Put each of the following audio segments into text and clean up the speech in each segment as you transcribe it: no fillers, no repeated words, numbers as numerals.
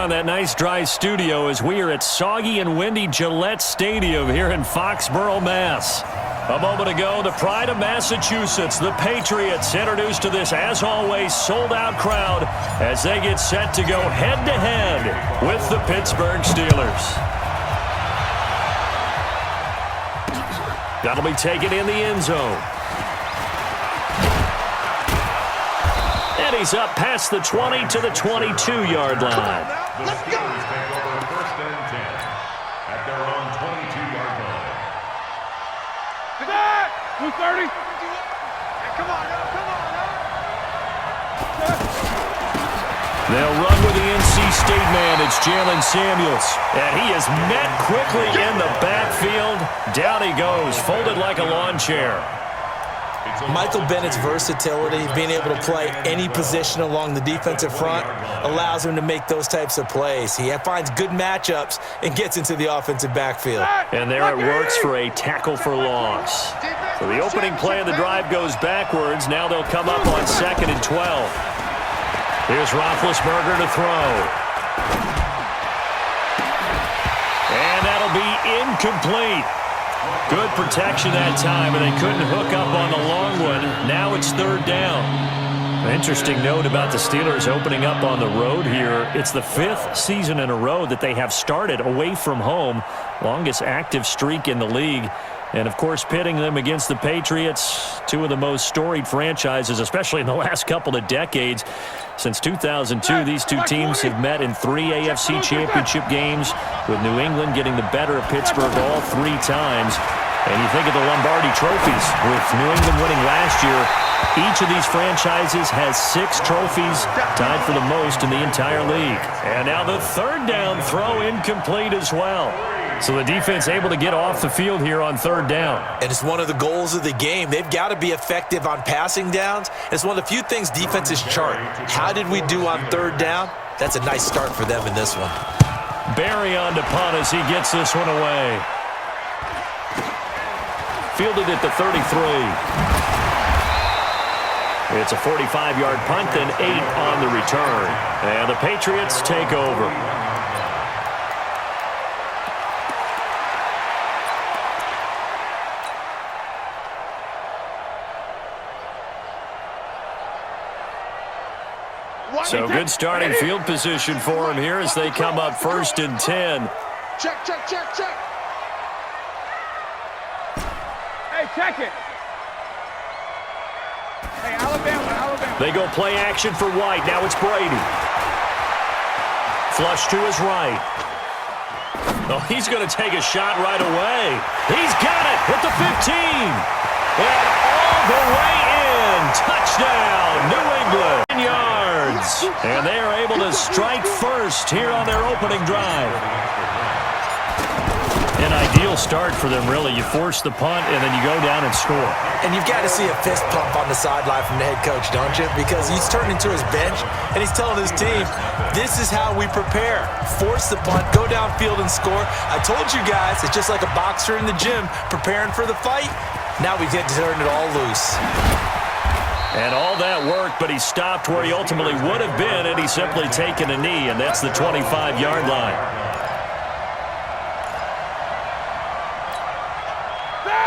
On that nice dry studio as we are at soggy and windy Gillette Stadium here in Foxborough, Mass. A moment ago, the pride of Massachusetts, the Patriots, introduced to this, as always, sold-out crowd as they get set to go head-to-head with the Pittsburgh Steelers. That'll be taken in the end zone. And he's up past the 20 to the 22-yard line. The Steelers take over first and 10 at their own 22-yard line. 230. Come on, They'll run with the NC State man. It's Jalen Samuels. And he is met quickly in the backfield. Down he goes, folded like a lawn chair. Michael Bennett's versatility, being able to play any position along the defensive front, allows him to make those types of plays. He finds good matchups and gets into the offensive backfield. And there it works for a tackle for loss. So the opening play of the drive goes backwards. Now they'll come up on 2nd and 12. Here's Roethlisberger to throw. And that'll be incomplete. Good protection that time, and they couldn't hook up on the long one. Now it's 3rd down. An interesting note about the Steelers opening up on the road here. It's the 5th season in a row that they have started away from home. Longest active streak in the league. And, of course, pitting them against the Patriots, two of the most storied franchises, especially in the last couple of decades. Since 2002, these two teams have met in 3 AFC championship games, with New England getting the better of Pittsburgh all 3 times. And you think of the Lombardi trophies, with New England winning last year. Each of these franchises has 6 trophies, tied for the most in the entire league. And now the 3rd down throw incomplete as well. So the defense able to get off the field here on 3rd down. And it's one of the goals of the game. They've got to be effective on passing downs. It's one of the few things defenses chart. How did we do on 3rd down? That's a nice start for them in this one. Barry on to punt as he gets this one away. Fielded at the 33. It's a 45-yard punt, then 8 on the return. And the Patriots take over. So good starting field position for him here as they come up 1st and 10. Check. Hey, check it. Hey, Alabama. They go play action for White. Now it's Brady. Flush to his right. Oh, he's going to take a shot right away. He's got it at the 15. And all the way in. Touchdown, New England. Yards. And they are able to strike first here on their opening drive. An ideal start for them, really. You force the punt, and then you go down and score. And you've got to see a fist pump on the sideline from the head coach, don't you? Because he's turning to his bench, and he's telling his team, this is how we prepare. Force the punt, go downfield and score. I told you guys, it's just like a boxer in the gym preparing for the fight. Now we get to turn it all loose. And all that worked, but he stopped where he ultimately would have been, and he's simply taken a knee, and that's the 25-yard line.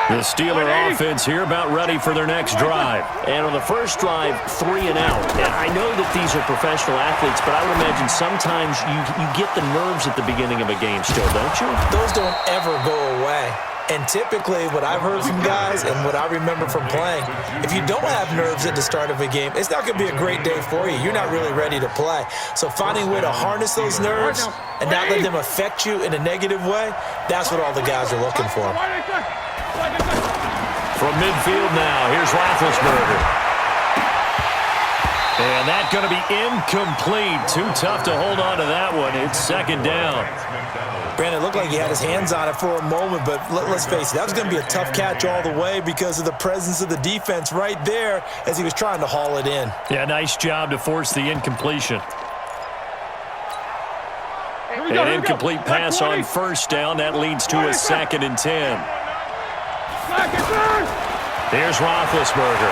The Steeler offense here about ready for their next drive. And on the first drive, 3 and out. And I know that these are professional athletes, but I would imagine sometimes you get the nerves at the beginning of a game still, don't you? Those don't ever go away. And typically, what I've heard from guys and what I remember from playing, if you don't have nerves at the start of a game, it's not going to be a great day for you. You're not really ready to play. So finding a way to harness those nerves and not let them affect you in a negative way, that's what all the guys are looking for. From midfield now, here's Roethlisberger. And that's going to be incomplete. Too tough to hold on to that one. It's 2nd down. Brandon, it looked like he had his hands on it for a moment, but let's face it, that was going to be a tough catch all the way because of the presence of the defense right there as he was trying to haul it in. Yeah, nice job to force the incompletion. An incomplete pass on 1st down. That leads to a 2nd and 10. Here's Roethlisberger.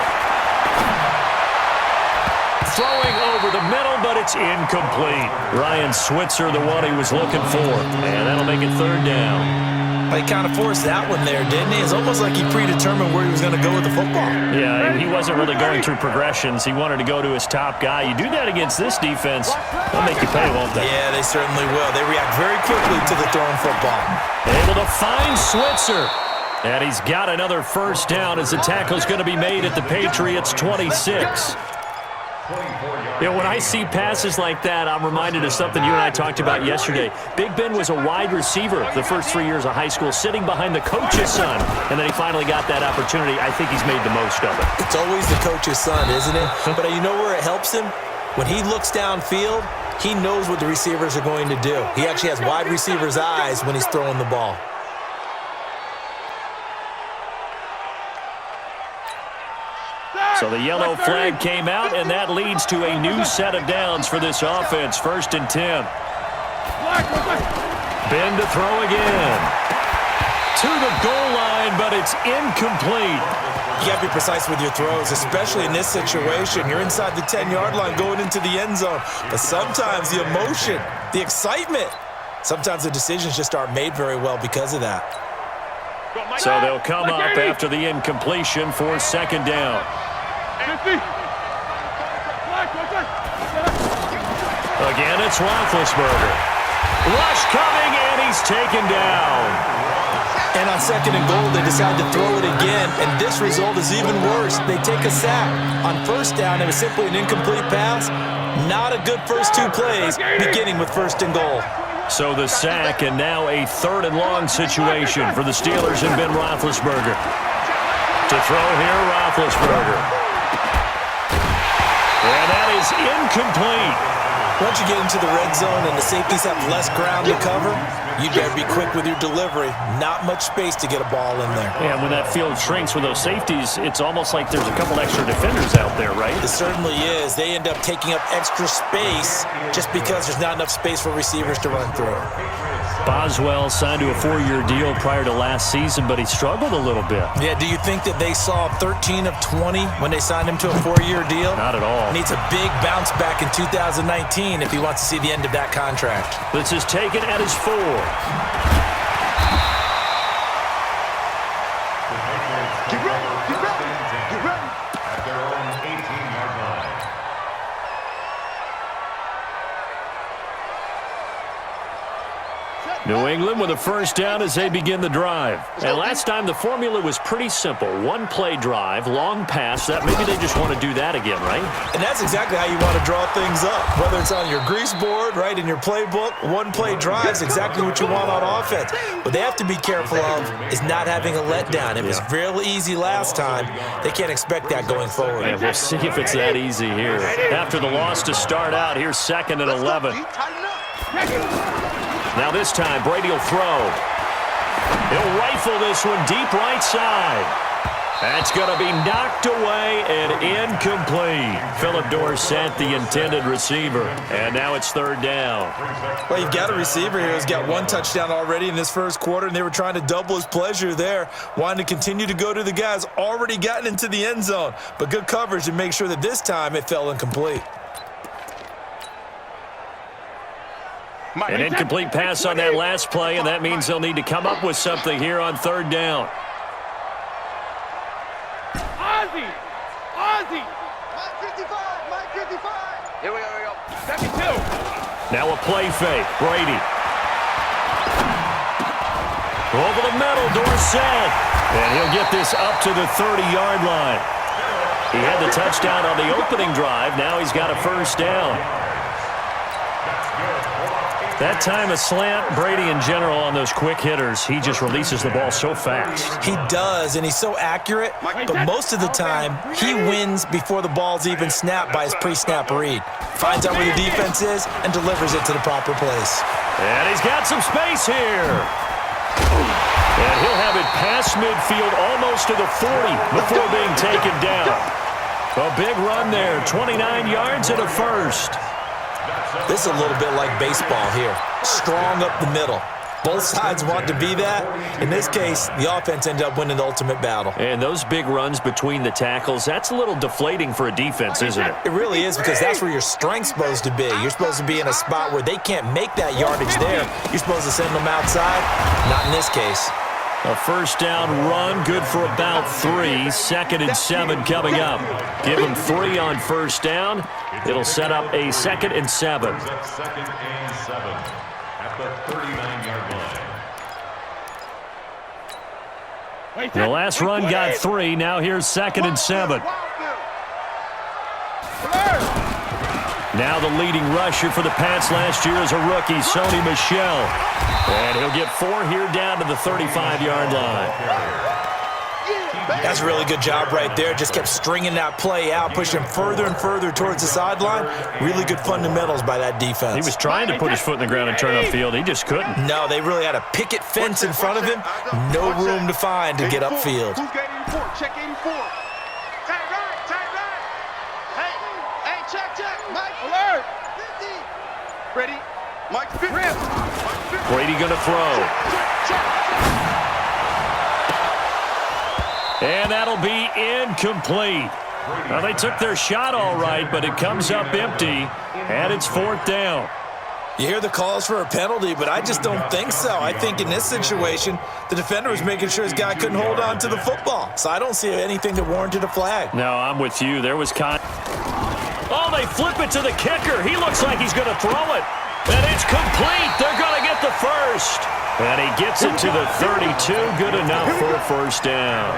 throwing over the middle, but it's incomplete. Ryan Switzer, the one he was looking for. And that'll make it third down. He kind of forced that one there, didn't he? It's almost like he predetermined where he was going to go with the football. Yeah, he wasn't really going through progressions. He wanted to go to his top guy. You do that against this defense, they'll make you pay, won't they? Yeah, they certainly will. They react very quickly to the thrown football. Able to find Switzer. And he's got another first down as the tackle's going to be made at the Patriots' 26. When I see passes like that, I'm reminded of something you and I talked about yesterday. Big Ben was a wide receiver the first 3 years of high school, sitting behind the coach's son, and then he finally got that opportunity. I think he's made the most of it. It's always the coach's son, isn't it? But you know where it helps him? When he looks downfield, he knows what the receivers are going to do. He actually has wide receivers' eyes when he's throwing the ball. So the yellow flag came out, and that leads to a new set of downs for this offense. 1st and 10. Ben to throw again. To the goal line, but it's incomplete. You got to be precise with your throws, especially in this situation. You're inside the 10-yard line going into the end zone. But sometimes the emotion, the excitement, sometimes the decisions just aren't made very well because of that. So they'll come up after the incompletion for 2nd down. Again, it's Roethlisberger. Rush coming, and he's taken down. And on 2nd and goal, they decide to throw it again, and this result is even worse. They take a sack. On 1st down, it was simply an incomplete pass. Not a good first 2 plays, beginning with 1st and goal. So the sack, and now a 3rd and long situation for the Steelers and Ben Roethlisberger. To throw here, Roethlisberger. And that is incomplete. Once you get into the red zone and the safeties have less ground to cover, you better be quick with your delivery. Not much space to get a ball in there. And when that field shrinks with those safeties, it's almost like there's a couple extra defenders out there, right? It certainly is. They end up taking up extra space just because there's not enough space for receivers to run through. Boswell signed to a 4-year deal prior to last season, but he struggled a little bit. Yeah, do you think that they saw 13 of 20 when they signed him to a 4-year deal? Not at all. Needs a big bounce back in 2019 if he wants to see the end of that contract. This is taken at his 4. At their own 18-yard line. New England with a first down as they begin the drive. And last time the formula was pretty simple. 1-play drive, long pass. That maybe they just want to do that again, right? And that's exactly how you want to draw things up. Whether it's on your grease board, right, in your playbook, 1-play drive is exactly what you want on offense. What they have to be careful of is not having a letdown. It was real easy last time. They can't expect that going forward. And we'll see if it's that easy here. After the loss to start out, here's 2nd and 11. Now this time, Brady will throw. He'll rifle this one deep right side. That's going to be knocked away and incomplete. Philip Dorsett, the intended receiver. And now it's 3rd down. Well, you've got a receiver here who's got 1 touchdown already in this first quarter, and they were trying to double his pleasure there, wanting to continue to go to the guys already gotten into the end zone. But good coverage to make sure that this time it fell incomplete. An incomplete pass on that last play, and that means they'll need to come up with something here on 3rd down. Ozzy! Ozzy! Mike 55! Mike 55! Here we go. 72! Now a play fake. Brady. Over the middle, Dorsett. And he'll get this up to the 30-yard line. He had the touchdown on the opening drive. Now he's got a first down. That time a slant, Brady in general on those quick hitters, he just releases the ball so fast. He does, and he's so accurate, but most of the time, he wins before the ball's even snapped by his pre-snap read. Finds out where the defense is and delivers it to the proper place. And he's got some space here. And he'll have it past midfield almost to the 40 before being taken down. A big run there, 29 yards and a first. This is a little bit like baseball here. Strong up the middle. Both sides want to be that. In this case, the offense ended up winning the ultimate battle. And those big runs between the tackles, that's a little deflating for a defense, isn't it? It really is, because that's where your strength's supposed to be. You're supposed to be in a spot where they can't make that yardage there. You're supposed to send them outside. Not in this case. A first down run, good for about 3. 2nd and 7 coming up. Give them 3 on first down. It'll set up a 2nd and 7. 2nd and 7 at the 39-yard line. The last run got 3. Now here's 2nd and 7. Now the leading rusher for the Pats last year is a rookie, Sony Michel. And he'll get 4 here down to the 35-yard line. That's a really good job right there. Just kept stringing that play out, pushing him further and further towards the sideline. Really good fundamentals by that defense. He was trying to put his foot in the ground and turn upfield. He just couldn't. No, they really had a picket fence in front of him. No room to find to get upfield. Who's got 84? Check 84. Tight right. Hey, check. Mike. Alert. 50. Ready? Mike's 50. Brady going to throw. And that'll be incomplete. Well, they took their shot all right, but it comes up empty, and it's 4th down. You hear the calls for a penalty, but I just don't think so. I think in this situation, the defender was making sure his guy couldn't hold on to the football. So I don't see anything that warranted a flag. No, I'm with you. There was Oh, they flip it to the kicker. He looks like he's going to throw it. And it's complete. They're going to get the first. And he gets it to the 32. Good enough for a first down.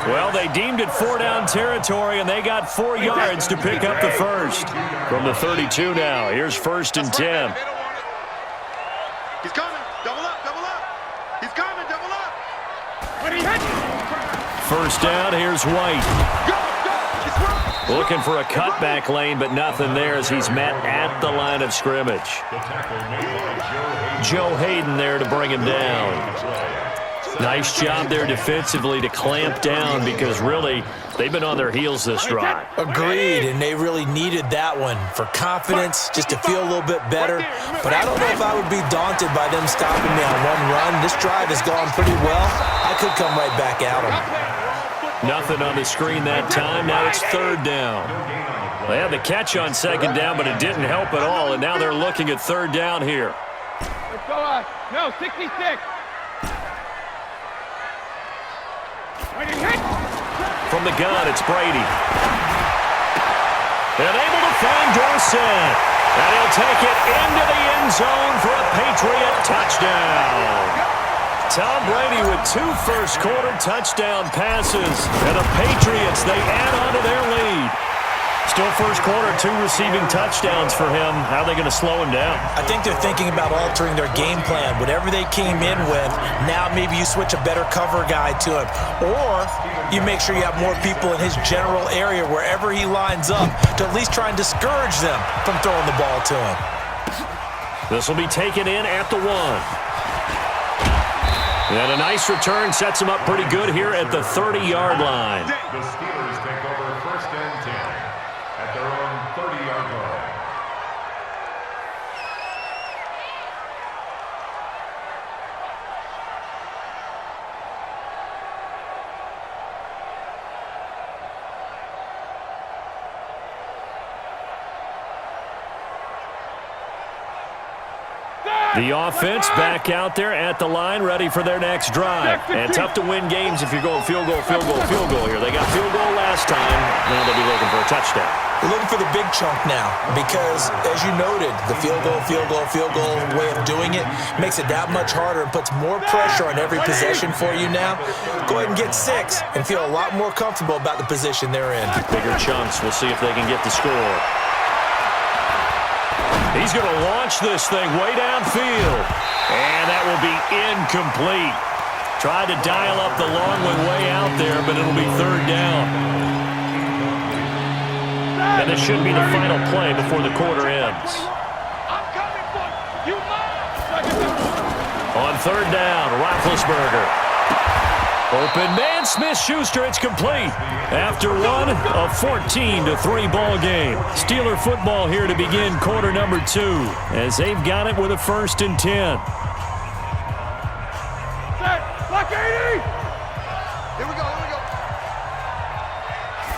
Well, they deemed it 4-down territory, and they got 4 yards to pick up the first. From the 32 now, here's 1st and 10. He's coming. Double up. He's coming. Double up. First down, here's White. Go. It's right. Looking for a cutback lane, but nothing there as he's met at the line of scrimmage. Joe Hayden there to bring him down. Nice job there defensively to clamp down, because really they've been on their heels this drive. Agreed, and they really needed that one for confidence, just to feel a little bit better. But I don't know if I would be daunted by them stopping me on one run. This drive has gone pretty well. I could come right back at them. Nothing on the screen that time. Now it's 3rd down. They had the catch on 2nd down, but it didn't help at all, and now they're looking at 3rd down here. Let's go on. No, 66. From the gun, it's Brady. And able to find Dorsett. And he'll take it into the end zone for a Patriot touchdown. Tom Brady with 2 first-quarter touchdown passes. And the Patriots, they add on to their lead. Still first quarter, 2 receiving touchdowns for him. How are they going to slow him down? I think they're thinking about altering their game plan. Whatever they came in with, now maybe you switch a better cover guy to him. Or you make sure you have more people in his general area wherever he lines up to at least try and discourage them from throwing the ball to him. This will be taken in at the 1. And a nice return sets him up pretty good here at the 30-yard line. The Steelers take over 1st and 10 at their own 30-yard line. The offense back out there at the line, ready for their next drive. And tough to win games if you're going field goal here. They got field goal last time. Now they'll be looking for a touchdown. We're looking for the big chunk now because, as you noted, the field goal way of doing it makes it that much harder and puts more pressure on every possession for you now. Go ahead and get 6 and feel a lot more comfortable about the position they're in. Bigger chunks. We'll see if they can get the score. He's going to launch this thing way downfield. And that will be incomplete. Tried to dial up the long one way out there, but it'll be 3rd down. And this should be the final play before the quarter ends. I'm coming for you. On 3rd down, Roethlisberger. Open man, Smith-Schuster, it's complete. After one, a 14-3 ball game. Steeler football here to begin quarter number 2 as they've got it with a 1st and 10. 80! Here we go, here we go.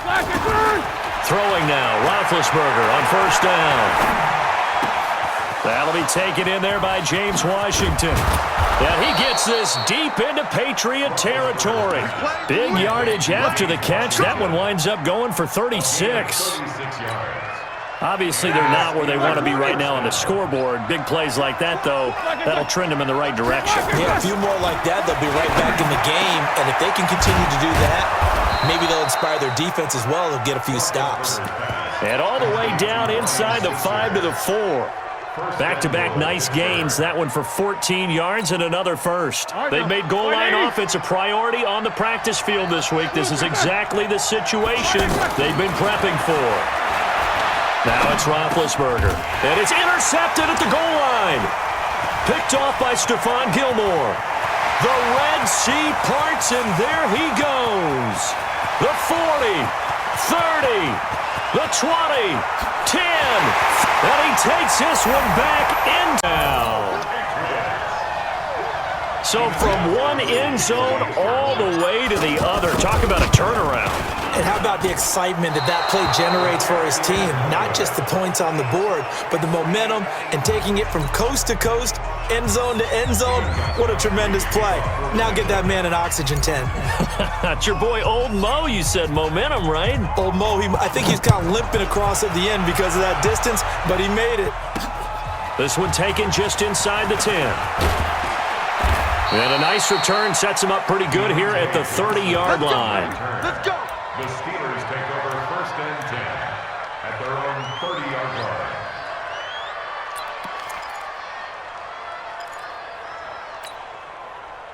Slash and turn! Throwing now, Roethlisberger on first down. That'll be taken in there by James Washington. And he gets this deep into Patriot territory. Big yardage after the catch. That one winds up going for 36. 36 yards. Obviously, they're not where they want to be right now on the scoreboard. Big plays like that, though, that'll trend them in the right direction. Yeah, a few more like that, they'll be right back in the game. And if they can continue to do that, maybe they'll inspire their defense as well. They'll get a few stops. And all the way down inside the 5 to the 4. Back-to-back nice gains. That one for 14 yards and another first. They've made goal line offense a priority on the practice field this week. This is exactly the situation they've been prepping for. Now it's Roethlisberger. And it's intercepted at the goal line. Picked off by Stephon Gilmore. The Red Sea parts, and there he goes. The 40, 30, the 20, 10. And he takes this one back in town. So from one end zone all the way to the other. Talk about a turnaround. And how about the excitement that play generates for his team? Not just the points on the board, but the momentum and taking it from coast to coast, end zone to end zone. What a tremendous play. Now get that man an oxygen tent. That's your boy Old Mo. You said momentum, right? Old Mo, I think he's kind of limping across at the end because of that distance, but he made it. This one taken just inside the 10. And a nice return sets him up pretty good here at the 30-yard line. Let's go. The Steelers take over first and 10 at their own 30-yard line.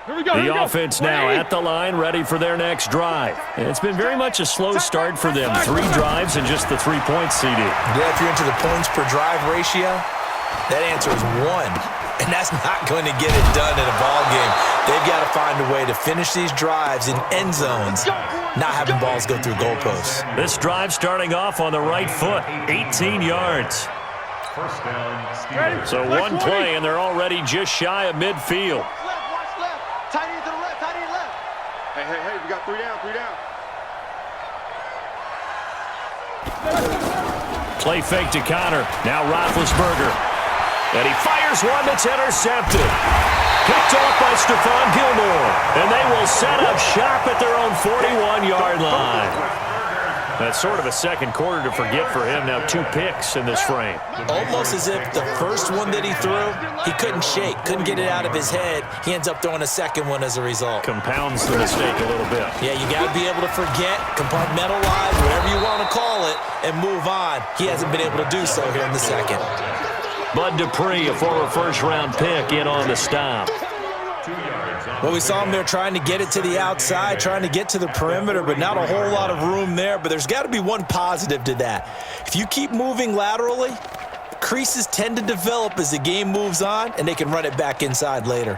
Here we go. The offense now at the line, ready for their next drive. And it's been very much a slow start for them. 3 drives and just the 3 points, CD. Yeah, if you're into the points per drive ratio, that answer is 1. And that's not going to get it done in a ball game. They've got to find a way to finish these drives in end zones, not having balls go through goalposts. This drive starting off on the right foot, 18 yards. First down, Steelers. So one play, and they're already just shy of midfield. Watch left. Tight end to the left, tight end left. Hey, we got 3 down. Play fake to Connor. Now Roethlisberger. And he fires one that's intercepted. Picked off by Stephon Gilmore. And they will set up shop at their own 41-yard line. That's sort of a second quarter to forget for him. Now 2 picks in this frame. Almost as if the first one that he threw, he couldn't shake, couldn't get it out of his head. He ends up throwing a second one as a result. Compounds the mistake a little bit. Yeah, you got to be able to forget, compartmentalize, whatever you want to call it, and move on. He hasn't been able to do so here in the second. Bud Dupree, a former first-round pick, in on the stop. Well, we saw him there trying to get it to the outside, trying to get to the perimeter, but not a whole lot of room there. But there's got to be one positive to that. If you keep moving laterally, creases tend to develop as the game moves on, and they can run it back inside later.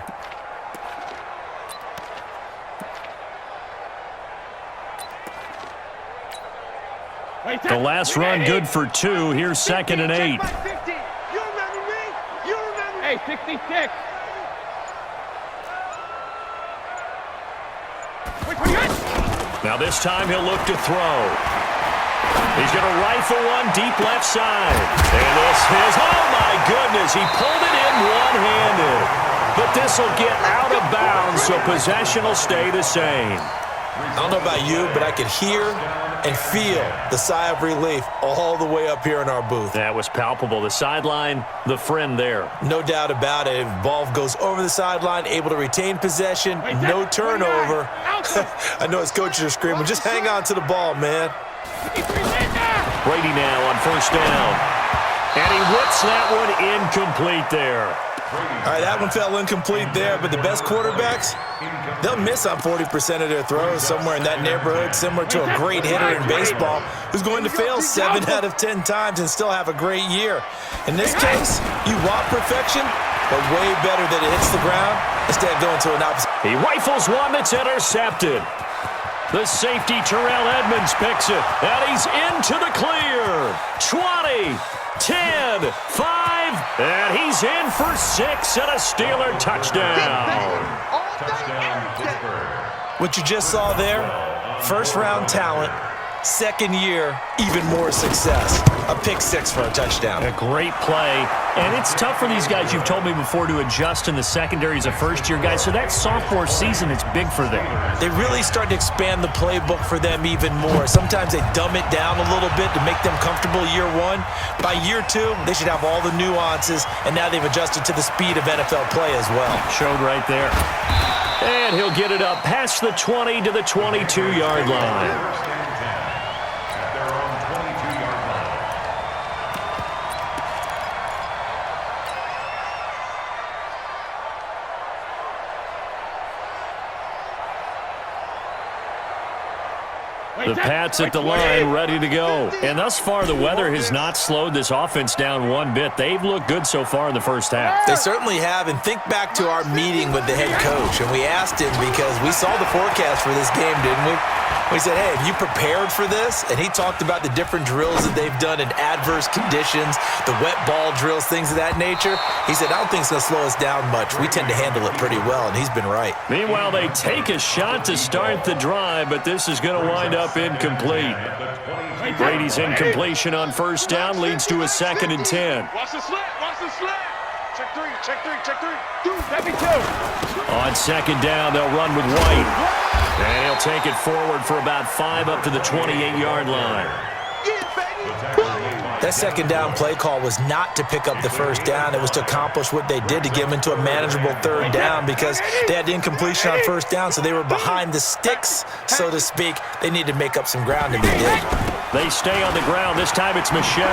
The last run good for 2. Here's 2nd and 8. Hey, 66. Now this time he'll look to throw. He's going to rifle one deep left side. And this is, oh my goodness, he pulled it in one-handed. But this will get out of bounds, so possession will stay the same. I don't know about you, but I could hear and feel the sigh of relief all the way up here in our booth. That was palpable. The sideline, the friend there. No doubt about it. Ball goes over the sideline, able to retain possession, no turnover. I know his coaches are screaming, just hang on to the ball, man. Brady now on first down. And he whips that one incomplete there. All right, that one fell incomplete there, but the best quarterbacks, they'll miss on 40% of their throws, somewhere in that neighborhood, similar to a great hitter in baseball who's going to fail 7 out of 10 times and still have a great year. In this case, you want perfection, but way better that it hits the ground instead of going to an opposite. He rifles one that's intercepted. The safety, Terrell Edmonds, picks it, and he's into the clear. 20, 10, 5, and he's in for 6 and a Steeler touchdown. Touchdown, Pittsburgh. What you just saw there, first-round talent, second year, even more success. A pick 6 for a touchdown. A great play, and it's tough for these guys, you've told me before, to adjust in the secondary as a first-year guy, so that sophomore season, it's big for them. They really start to expand the playbook for them even more. Sometimes they dumb it down a little bit to make them comfortable year 1. By year 2, they should have all the nuances, and now they've adjusted to the speed of NFL play as well. Showed right there. And he'll get it up past the 20 to the 22-yard line. The Pats at the line, ready to go. And thus far, the weather has not slowed this offense down one bit. They've looked good so far in the first half. They certainly have. And think back to our meeting with the head coach. And we asked him, because we saw the forecast for this game, didn't we? We said, hey, have you prepared for this? And he talked about the different drills that they've done in adverse conditions, the wet ball drills, things of that nature. He said, I don't think it's going to slow us down much. We tend to handle it pretty well, and he's been right. Meanwhile, they take a shot to start the drive, but this is going to wind up incomplete. Brady's incompletion on first down leads to a 2nd and 10. Watch the slant. Watch the slant. Check 3. Check 3. Check 3. That'd be 2. On 2nd down, they'll run with White. And he'll take it forward for about 5 up to the 28-yard line. That 2nd down play call was not to pick up the first down. It was to accomplish what they did, to get them into a manageable 3rd down, because they had incompletion on first down, so they were behind the sticks, so to speak. They needed to make up some ground, and they did. They stay on the ground. This time it's Michel.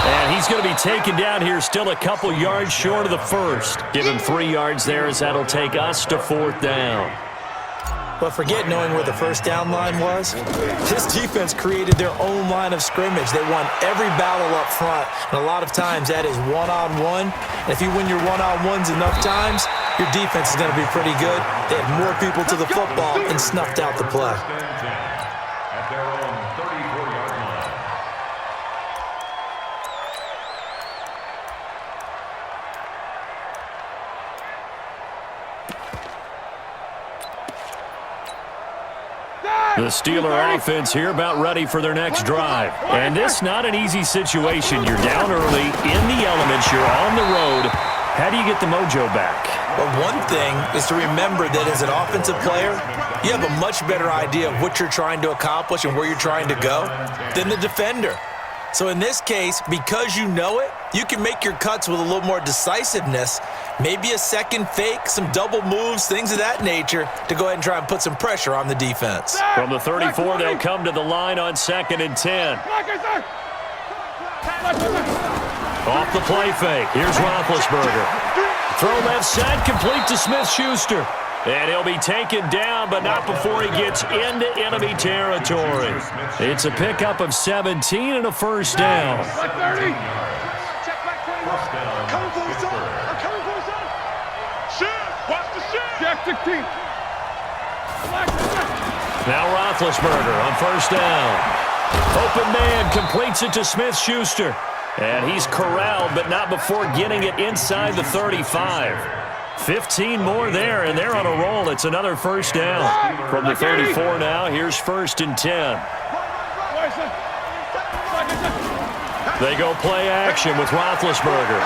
And he's going to be taken down here, still a couple yards short of the first. Give him 3 yards there, as that'll take us to 4th down. But forget knowing where the first down line was. This defense created their own line of scrimmage. They won every battle up front, and a lot of times that is one-on-one. And if you win your one-on-ones enough times, your defense is going to be pretty good. They had more people to the football and snuffed out the play. At their own 34-yard line. The Steeler offense here about ready for their next drive. And this not an easy situation. You're down early, in the elements, you're on the road. How do you get the mojo back? Well, one thing is to remember that as an offensive player, you have a much better idea of what you're trying to accomplish and where you're trying to go than the defender. So in this case, because you know it, you can make your cuts with a little more decisiveness, maybe a second fake, some double moves, things of that nature, to go ahead and try and put some pressure on the defense. From the 34, they'll come to the line on 2nd and 10. Off the play fake. Here's Roethlisberger. Throw left side, complete to Smith-Schuster. And he'll be taken down, but not before he gets into enemy territory. It's a pickup of 17 and a first down. Check back 20. Coming for his son. I'm coming for his son. Shift. Watch the shift. Jack 16. Now Roethlisberger on first down. Open man completes it to Smith-Schuster. And he's corralled, but not before getting it inside the 35. 15 more there, and they're on a roll. It's another first down. From the 34 now, here's 1st and 10. They go play action with Roethlisberger.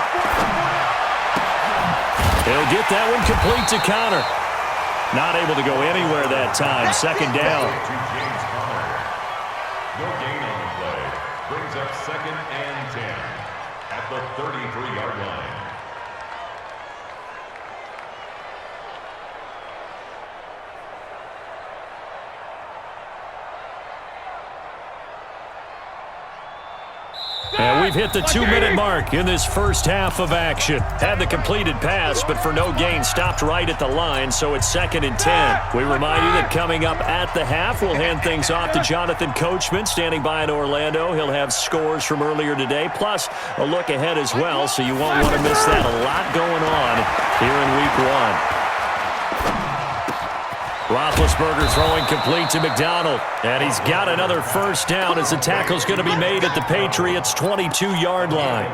He'll get that one complete to Connor. Not able to go anywhere that time. 2nd down. No gain on the play. Brings up 2nd and 10 at the 33-yard line. And we've hit the 2-minute mark in this first half of action. Had the completed pass, but for no gain, stopped right at the line, so it's 2nd and 10. We remind you that coming up at the half, we'll hand things off to Jonathan Coachman, standing by in Orlando. He'll have scores from earlier today, plus a look ahead as well, so you won't want to miss that. A lot going on here in Week 1. Roethlisberger throwing complete to McDonald. And he's got another first down as the tackle's going to be made at the Patriots' 22-yard line.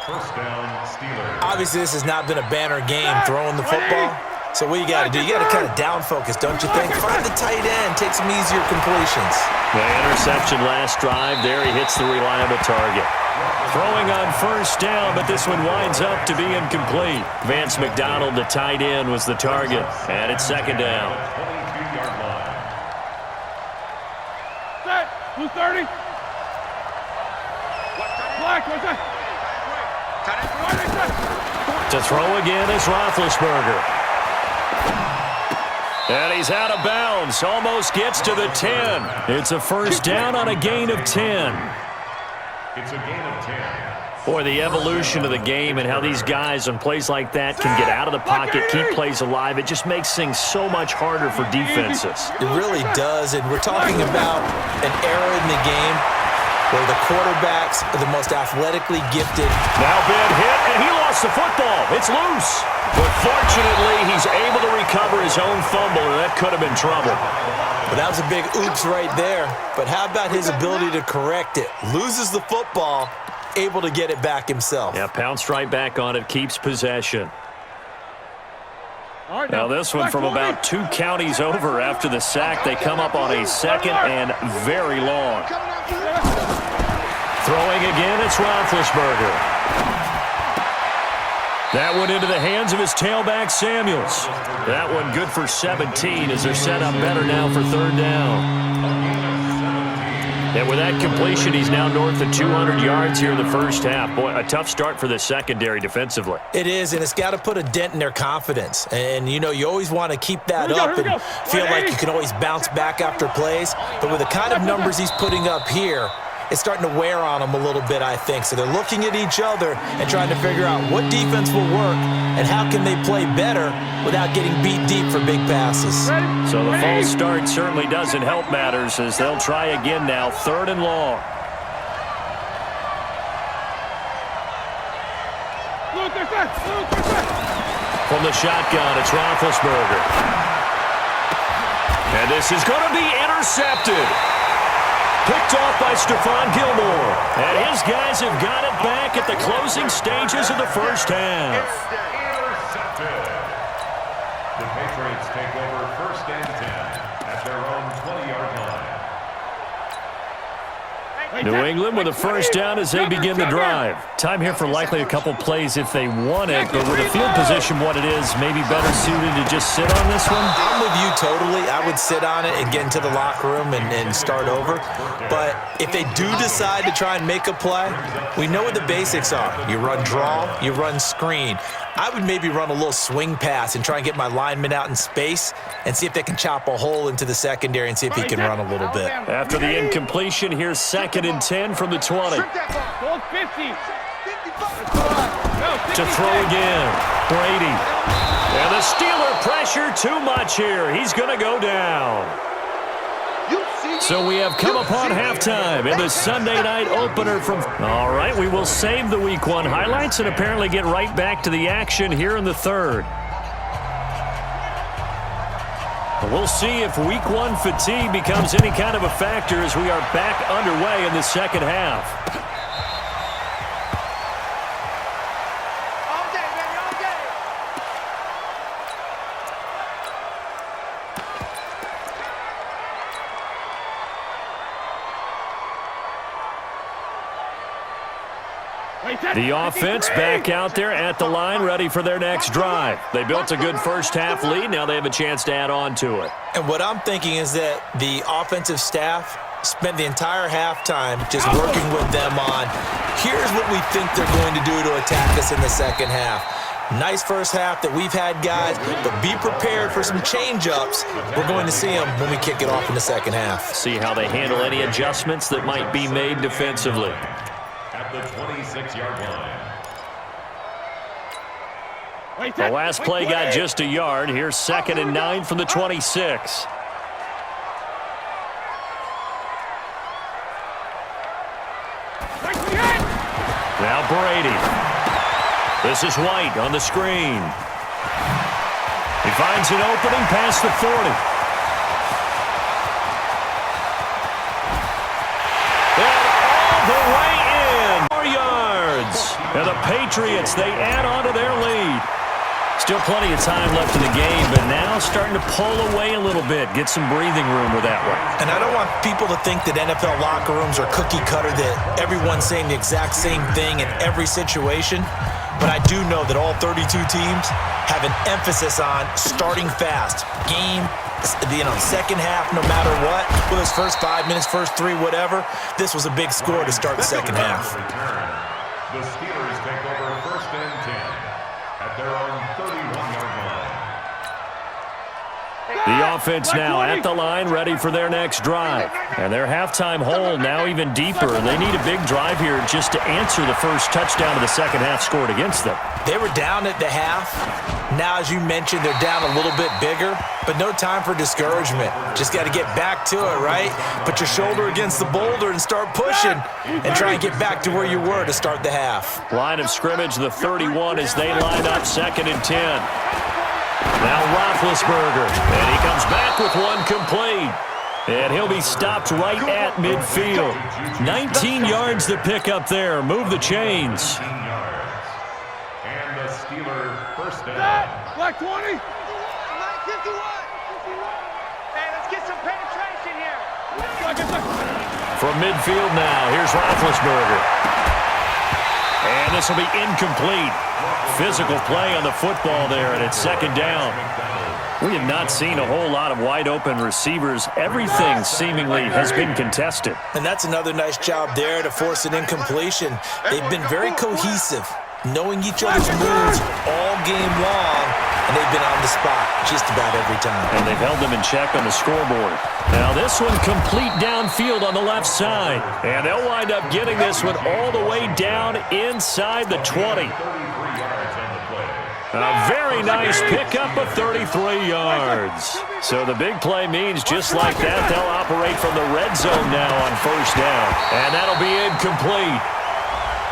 First down, Steelers. Obviously, this has not been a banner game throwing the football. So what you got to do, you got to kind of down focus, don't you think? Find the tight end, take some easier completions. The interception last drive there. He hits the reliable target. Throwing on first down, but this one winds up to be incomplete. Vance McDonald, the tight end, was the target, and it's second down. 22-yard line. Set. Who's 30? Black, what's that? To throw again is Roethlisberger. And he's out of bounds. Almost gets to the 10. It's a first down on a gain of 10. It's a gain of 10. Boy, the evolution of the game and how these guys on plays like that can get out of the pocket, keep plays alive, it just makes things so much harder for defenses. It really does, and we're talking about an era in the game where the quarterbacks are the most athletically gifted. Now been hit, and he lost the football. It's loose. But fortunately, he's able to recover his own fumble, and that could have been trouble. But that was a big oops right there. But how about his ability to correct it? Loses the football, able to get it back himself. Yeah, pounced right back on it, keeps possession. Now this one from about 2 counties over after the sack. They come up on a second and very long. Throwing again, it's Roethlisberger. That one into the hands of his tailback, Samuels. That one good for 17 as they're set up better now for third down. And with that completion, he's now north of 200 yards here in the first half. Boy, a tough start for the secondary defensively. It is, and it's got to put a dent in their confidence. And, you know, you always want to keep that up and feel like you can always bounce back after plays. But with the kind of numbers he's putting up here, it's starting to wear on them a little bit, I think. So they're looking at each other and trying to figure out what defense will work and how can they play better without getting beat deep for big passes. So the false start certainly doesn't help matters as they'll try again now, third and long. From the shotgun, it's Roethlisberger. And this is going to be intercepted. Picked off by Stephon Gilmore. And his guys have got it back at the closing stages of the first half. Intercepted. The Patriots take over first and 10 at their own 20-yard line. New England with a first down as they begin the drive. Time here for likely a couple plays if they want it, but with the field position what it is, maybe better suited to just sit on this one? I'm with you totally. I would sit on it and get into the locker room and start over. But if they do decide to try and make a play, we know what the basics are. You run draw, you run screen. I would maybe run a little swing pass and try and get my lineman out in space and see if they can chop a hole into the secondary and see if he can run a little bit. After the incompletion, here's second and 10 from the 20. To throw again, Brady. And the Steeler pressure too much here. He's going to go down. So we have come upon halftime in the Sunday night opener from... All right, we will save the Week 1 highlights and apparently get right back to the action here in the third. We'll see if Week 1 fatigue becomes any kind of a factor as we are back underway in the second half. The offense back out there at the line, ready for their next drive. They built a good first half lead. Now they have a chance to add on to it. And what I'm thinking is that the offensive staff spent the entire halftime just working with them on, here's what we think they're going to do to attack us in the second half. Nice first half that we've had, guys, but be prepared for some change-ups. We're going to see them when we kick it off in the second half. See how they handle any adjustments that might be made defensively. At the 26-yard line. The last play got just a yard. Here's second and 9 from the 26. Now Brady. This is White on the screen. He finds an opening past the 40. And all the way in. 4 yards. And the Patriots, they add on to their lead. Still plenty of time left in the game, but now starting to pull away a little bit. Get some breathing room with that one. And I don't want people to think that NFL locker rooms are cookie cutter, that everyone's saying the exact same thing in every situation. But I do know that all 32 teams have an emphasis on starting fast. Game, second half, no matter what. Whether it's first 5 minutes, first 3, whatever. This was a big score to start the second half. The Steelers take over first and 10 at their own 31-yard line. The offense now at the line, ready for their next drive. And their halftime hole now even deeper. And they need a big drive here just to answer the first touchdown of the second half scored against them. They were down at the half. Now, as you mentioned, they're down a little bit bigger, but no time for discouragement. Just got to get back to it, right? Put your shoulder against the boulder and start pushing and try and get back to where you were to start the half. Line of scrimmage, the 31 as they line up 2nd and 10. Now Roethlisberger, and he comes back with one complete. And he'll be stopped right at midfield. 19 yards to pick up there. Move the chains. 19 yards. And the Steeler first down. Black 20. 51. Hey, let's get some penetration here. From midfield now, here's Roethlisberger. And this will be incomplete. Physical play on the football there, and it's 2nd down. We have not seen a whole lot of wide-open receivers. Everything seemingly has been contested. And that's another nice job there to force an incompletion. They've been very cohesive, knowing each other's moves all game long, and they've been on the spot just about every time. And they've held them in check on the scoreboard. Now this one complete downfield on the left side. And they'll wind up getting this one all the way down inside the 20. A very nice pickup of 33 yards. So the big play means just like that, they'll operate from the red zone now on first down. And that'll be incomplete.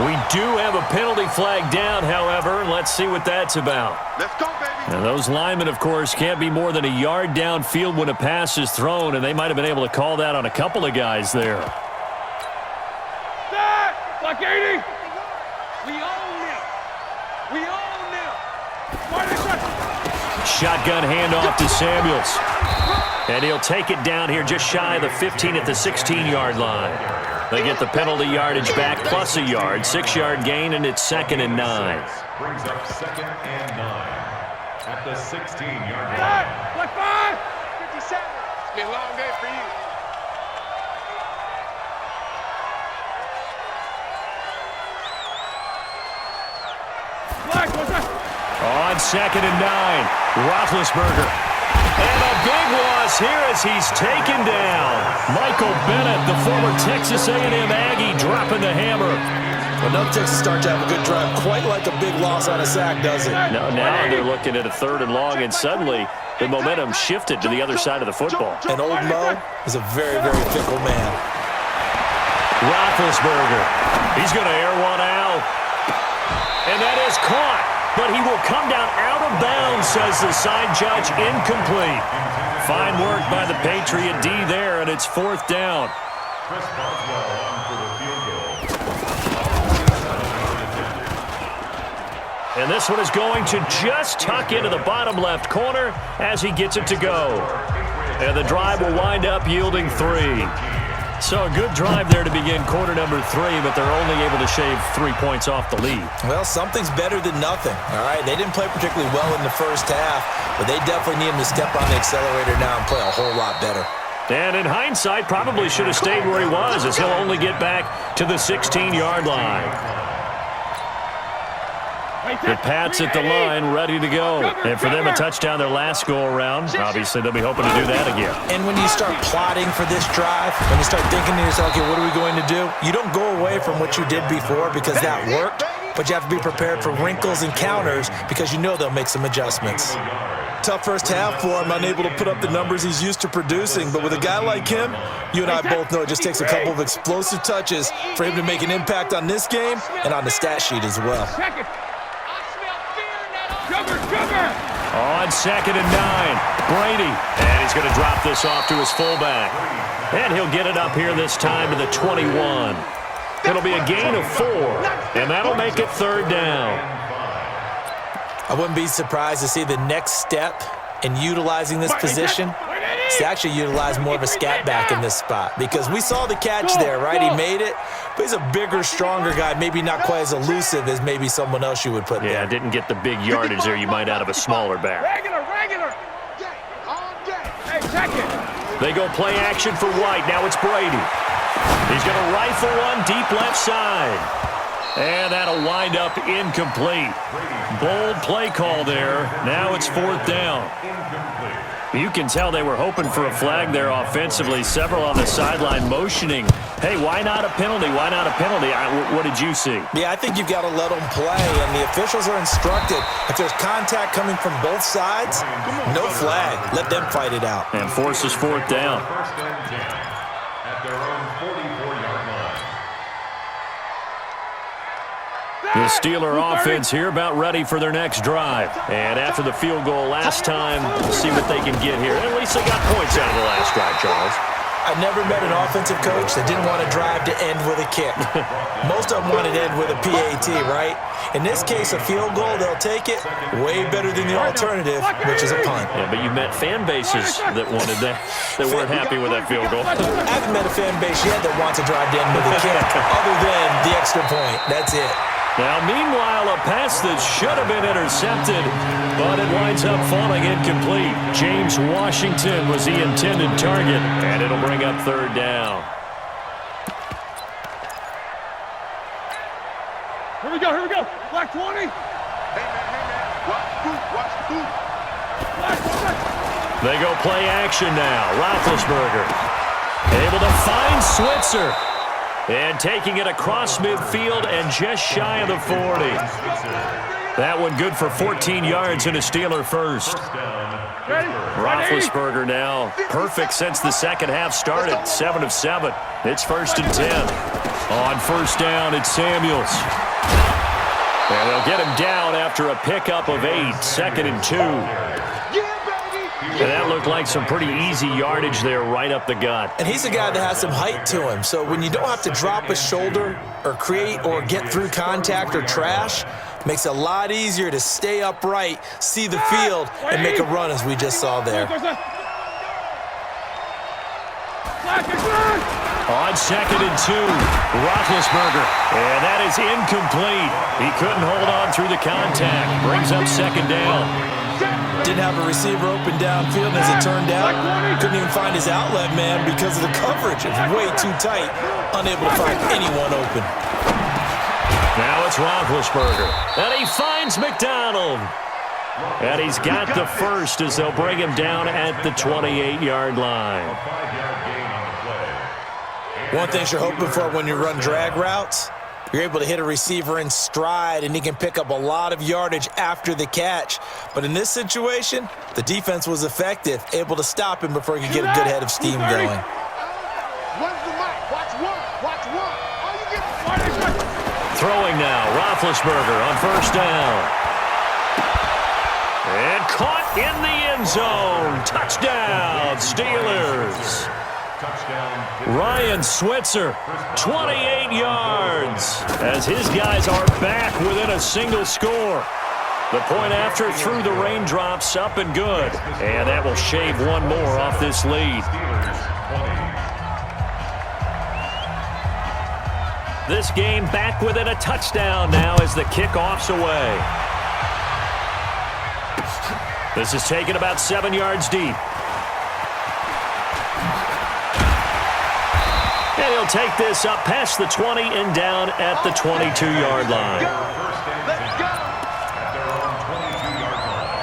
We do have a penalty flag down, however. Let's see what that's about. Let's go, baby. Now those linemen, of course, can't be more than a yard downfield when a pass is thrown, and they might have been able to call that on a couple of guys there. Black 80. We own them. We own them. Shotgun handoff to Samuels. And he'll take it down here just shy of the 15 at the 16-yard line. They get the penalty yardage back plus a yard, 6-yard gain, and it's 2nd and 9. Brings up 2nd and 9 at the 16-yard line. Black 5. 57. It's been a long day for you. Black, what's that? On 2nd and 9, Roethlisberger. And a big loss here as he's taken down. Michael Bennett, the former Texas A&M Aggie, dropping the hammer. Well, no Texas start to have a good drive, quite like a big loss on a sack, does it? Now they're looking at a 3rd and long, and suddenly the momentum shifted to the other side of the football. And old Mo is a very, very fickle man. Roethlisberger, he's going to air one out. And that is caught. But he will come down out of bounds, says the side judge. Incomplete. Fine work by the Patriot D there, and it's 4th down. Chris Boswell on for the field goal. And this one is going to just tuck into the bottom left corner as he gets it to go. And the drive will wind up yielding 3. So a good drive there to begin quarter number 3, but they're only able to shave 3 points off the lead. Well, something's better than nothing, all right? They didn't play particularly well in the first half, but they definitely need him to step on the accelerator now and play a whole lot better. And in hindsight, probably should have stayed where he was, as he'll only get back to the 16-yard line. The Pats at the line, ready to go. And for them, a touchdown their last go-around. Obviously, they'll be hoping to do that again. And when you start plotting for this drive, when you start thinking to yourself, okay, what are we going to do? You don't go away from what you did before because that worked, but you have to be prepared for wrinkles and counters because you know they'll make some adjustments. Tough first half for him, unable to put up the numbers he's used to producing. But with a guy like him, you and I both know it just takes a couple of explosive touches for him to make an impact on this game and on the stat sheet as well. Check it. Sugar. On 2nd and 9, Brady. And he's going to drop this off to his fullback. And he'll get it up here this time to the 21. It'll be a gain of 4, and that'll make it 3rd down. I wouldn't be surprised to see the next step in utilizing this position is to actually utilize more of a scat back in this spot, because we saw the catch there, right? He made it, but he's a bigger, stronger guy, maybe not quite as elusive as maybe someone else you would put there. Yeah, didn't get the big yardage there you might out of a smaller back. Regular. Hey, check it. They go play action for White. Now it's Brady. He's going to rifle one deep left side. And that'll wind up incomplete. Bold play call there. Now it's 4th down. You can tell they were hoping for a flag there offensively. Several on the sideline motioning. Hey, why not a penalty? Why not a penalty? What did you see? Yeah, I think you've got to let them play, and the officials are instructed. If there's contact coming from both sides, no flag. Let them fight it out. And forces 4th down. First and 10 at their own 44-yard line. The Steeler offense here about ready for their next drive. And after the field goal last time, we'll see what they can get here. At least they got points out of the last drive, Charles. I never met an offensive coach that didn't want to drive to end with a kick. Most of them wanted to end with a PAT, right? In this case, a field goal, they'll take it. Way better than the alternative, which is a punt. Yeah, but you met fan bases that wanted that, that weren't happy with that field goal. I haven't met a fan base yet that wants to drive to end with a kick, other than the extra point. That's it. Now, meanwhile, a pass that should have been intercepted, but it winds up falling incomplete. James Washington was the intended target, and it'll bring up 3rd down. Here we go. Black 20. Hey, man. Watch the boot. They go play action now. Roethlisberger able to find Switzer. And taking it across midfield and just shy of the 40. That one good for 14 yards and a Steeler first. Roethlisberger now perfect since the second half started. 7 of 7. It's 1st and 10. On 1st down, it's Samuels. And they'll get him down after a pickup of 8. 2nd and 2. And that looked like some pretty easy yardage there right up the gut. And he's a guy that has some height to him. So when you don't have to drop a shoulder or create or get through contact or trash, makes it a lot easier to stay upright, see the field, and make a run as we just saw there. On 2nd and 2, Roethlisberger. And that is incomplete. He couldn't hold on through the contact. Brings up 2nd down. Didn't have a receiver open downfield, and as it turned out, couldn't even find his outlet man because of the coverage. It was way too tight, unable to find anyone open. Now it's Roethlisberger, and he finds McDonald. And he's got the first as they'll bring him down at the 28-yard line. One thing you're hoping for when you run drag routes, you're able to hit a receiver in stride, and he can pick up a lot of yardage after the catch. But in this situation, the defense was effective, able to stop him before he could get a good head of steam going. Throwing now, Roethlisberger on 1st down. And caught in the end zone. Touchdown, Steelers. Ryan Switzer, 28 yards, as his guys are back within a single score. The point after through the raindrops, up and good. And that will shave one more off this lead. This game back within a touchdown now as the kickoff's away. This is taken about 7 yards deep. And he'll take this up past the 20 and down at the 22-yard line. Let's go. At their own 22-yard line.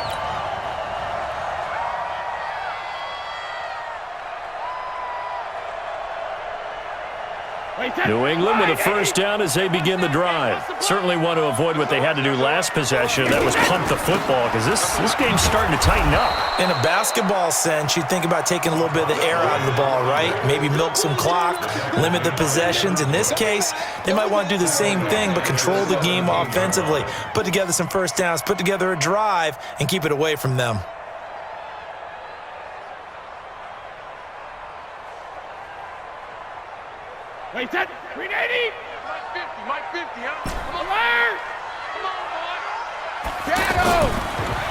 Hey, New England with a first down as they begin the drive. Certainly want to avoid what they had to do last possession. That was punt the football because this game's starting to tighten up. In a basketball sense, you think about taking a little bit of the air out of the ball, right? Maybe milk some clock, limit the possessions. In this case, they might want to do the same thing but control the game offensively. Put together some first downs, put together a drive, and keep it away from them. Wait, set. 380. Mike 50, huh? Come on, Larry. Come on, boy. Shadow.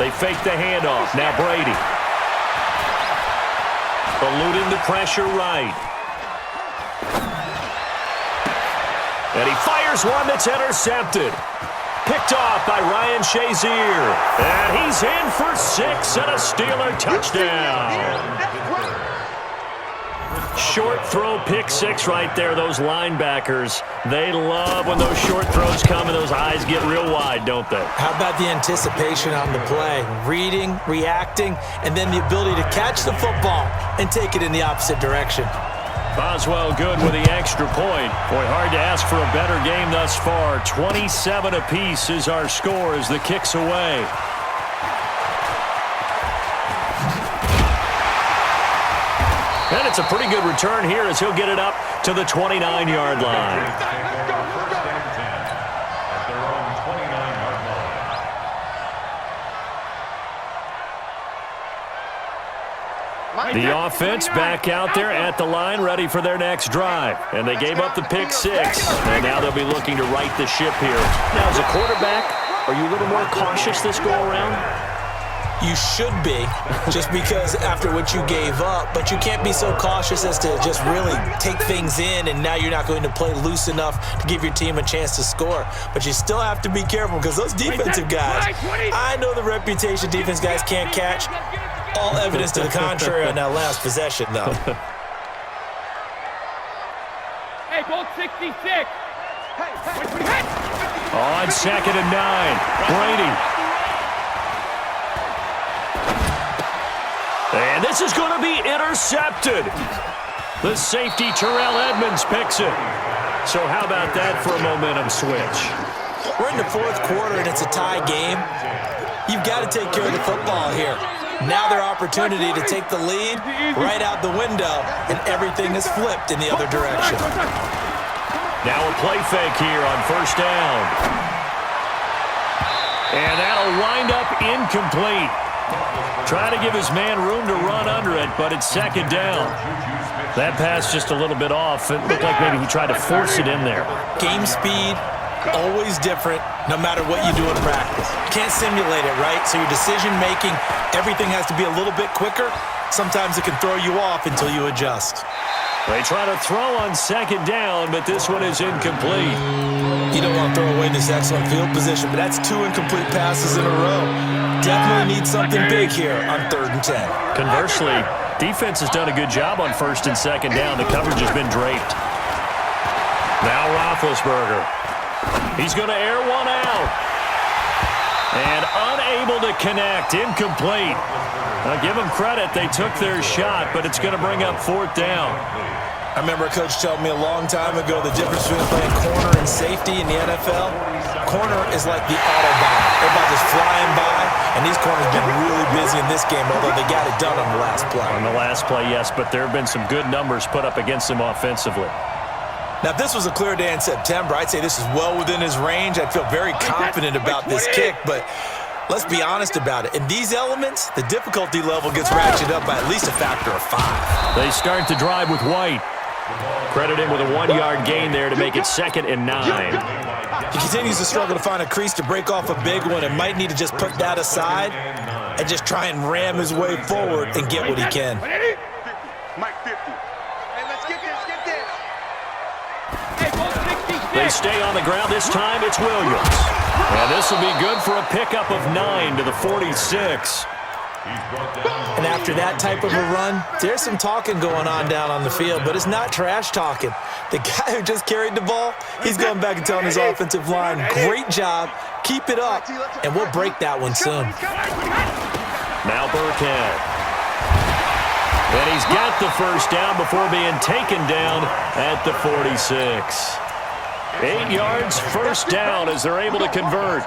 They fake the handoff. Now Brady. Eluding the pressure right. And he fires one that's intercepted. Picked off by Ryan Shazier. And he's in for 6 and a Steeler touchdown. Short throw, pick 6 right there. Those linebackers, they love when those short throws come and those eyes get real wide, don't they? How about the anticipation on the play? Reading, reacting, and then the ability to catch the football and take it in the opposite direction. Boswell good with the extra point. Boy, hard to ask for a better game thus far. 27 apiece is our score as the kick's away. And it's a pretty good return here as he'll get it up to the 29-yard line. The offense back out there at the line, ready for their next drive. And they gave up the pick 6, and now they'll be looking to right the ship here. Now, as a quarterback, are you a little more cautious this go-around? You should be, just because after what you gave up, but you can't be so cautious as to just really take things in, and now you're not going to play loose enough to give your team a chance to score. But you still have to be careful because those defensive guys, I know the reputation defense guys can't catch. All evidence to the contrary on that last possession, though. Hey, ball 66. On 2nd and 9, Brady. And this is going to be intercepted. The safety, Terrell Edmonds, picks it. So how about that for a momentum switch? We're in the 4th quarter, and it's a tie game. You've got to take care of the football here. Now their opportunity to take the lead right out the window, and everything is flipped in the other direction. Now a play fake here on 1st down. And that'll wind up incomplete. Trying to give his man room to run under it, but it's 2nd down. That pass just a little bit off. It looked like maybe he tried to force it in there. Game speed, always different, no matter what you do in practice. You can't simulate it, right? So your decision-making, everything has to be a little bit quicker. Sometimes it can throw you off until you adjust. They try to throw on 2nd down, but this one is incomplete. You don't want to throw away this excellent field position, but that's 2 incomplete passes in a row. Definitely need something big here on 3rd and 10. Conversely, defense has done a good job on 1st and 2nd down. The coverage has been draped. Now Roethlisberger. He's going to air one out. And unable to connect. Incomplete. Now give them credit. They took their shot, but it's going to bring up 4th down. I remember a coach telling me a long time ago the difference between playing corner and safety in the NFL. Corner is like the Autobahn. Everybody's just flying by, and these corners have been really busy in this game, although they got it done on the last play. On the last play, yes, but there have been some good numbers put up against them offensively. Now, if this was a clear day in September, I'd say this is well within his range. I'd feel very confident about this kick, but let's be honest about it. In these elements, the difficulty level gets ratcheted up by at least a factor of 5. They start to drive with White. Credit him with a 1-yard gain there to make it 2nd and 9. He continues to struggle to find a crease to break off a big one and might need to just put that aside and just try and ram his way forward and get what he can. Mike 50. Hey, let's get this. Hey, ball 66. They stay on the ground. This time it's Williams. And this will be good for a pickup of 9 to the 46. And after that type of a run, there's some talking going on down on the field, but it's not trash talking. The guy who just carried the ball, he's going back and telling his offensive line, great job, keep it up, and we'll break that one soon. Now Burkhead. And he's got the first down before being taken down at the 46. 8 yards, first down as they're able to convert.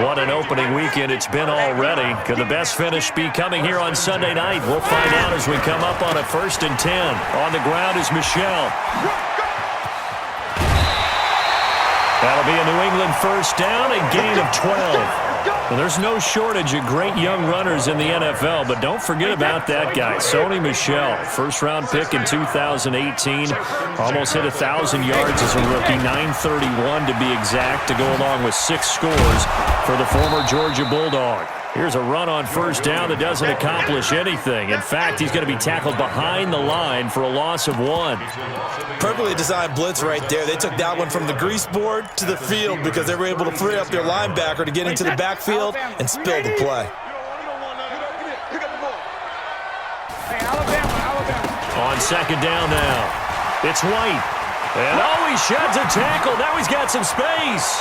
What an opening weekend it's been already. Could the best finish be coming here on Sunday night? We'll find out as we come up on a 1st and 10. On the ground is Michel. That'll be a New England first down, a gain of 12. Well, there's no shortage of great young runners in the NFL, but don't forget about that guy, Sony Michel. First-round pick in 2018. Almost hit 1,000 yards as a rookie, 931 to be exact, to go along with 6 scores for the former Georgia Bulldog. Here's a run on first down that doesn't accomplish anything. In fact, he's going to be tackled behind the line for a loss of 1. Perfectly designed blitz right there. They took that one from the grease board to the field because they were able to free up their linebacker to get into the backfield and spill the play. On second down now, it's White. And he sheds a tackle. Now he's got some space.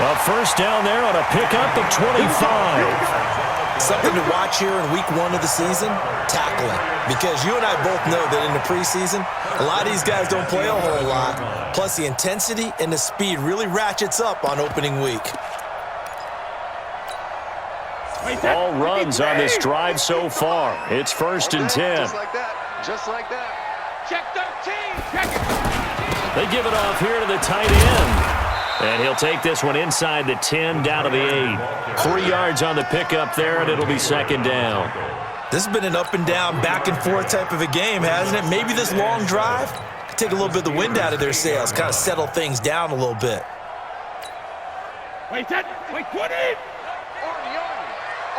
A first down there on a pickup of 25. Something to watch here in week 1 of the season, tackling. Because you and I both know that in the preseason, a lot of these guys don't play a whole lot. Plus, the intensity and the speed really ratchets up on opening week. All runs on this drive so far. It's 1st and 10. Just like that. Just like that. Check 13. Check it. They give it off here to the tight end. And he'll take this one inside the 10, down to the 8. 3 yards on the pickup there, and it'll be second down. This has been an up and down, back and forth type of a game, hasn't it? Maybe this long drive could take a little bit of the wind out of their sails, kind of settle things down a little bit. Wait, 20.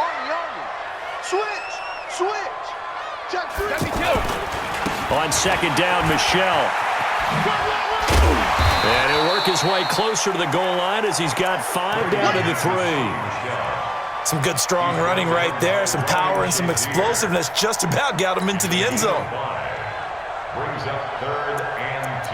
Army. Switch. Check 3. On second down, Michel. And he'll work his way closer to the goal line as he's got 5 down to the 3. Some good, strong running right there. Some power and some explosiveness just about got him into the end zone. Brings up 3rd and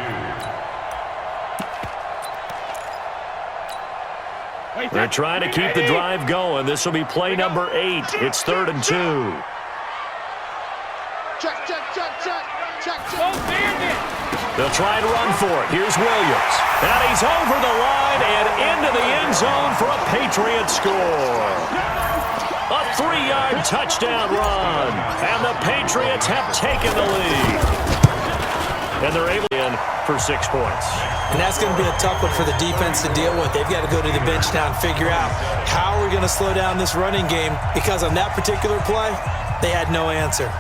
2. They're trying to keep the drive going. This will be play number 8. It's 3rd and 2. Check. They'll try to run for it. Here's Williams. And he's over the line and into the end zone for a Patriot score. A 3-yard touchdown run. And the Patriots have taken the lead. And they're able to in for 6 points. And that's going to be a tough one for the defense to deal with. They've got to go to the bench now and figure out how we're going to slow down this running game, because on that particular play, they had no answer.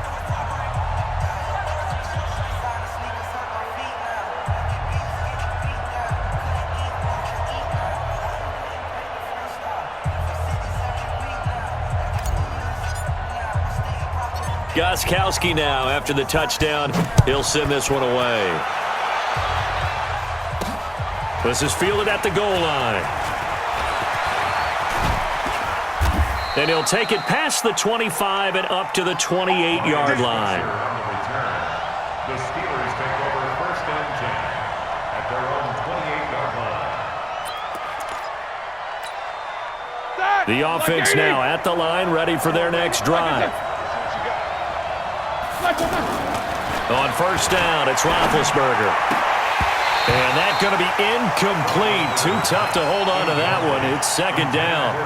Gostkowski now after the touchdown. He'll send this one away. This is fielded at the goal line. And he'll take it past the 25 and up to the 28-yard line. The Steelers take over 1st and 10 at their own 28-yard line. The offense now at the line, ready for their next drive. On first down, it's Roethlisberger. And that's going to be incomplete. Too tough to hold on to that one. It's second down.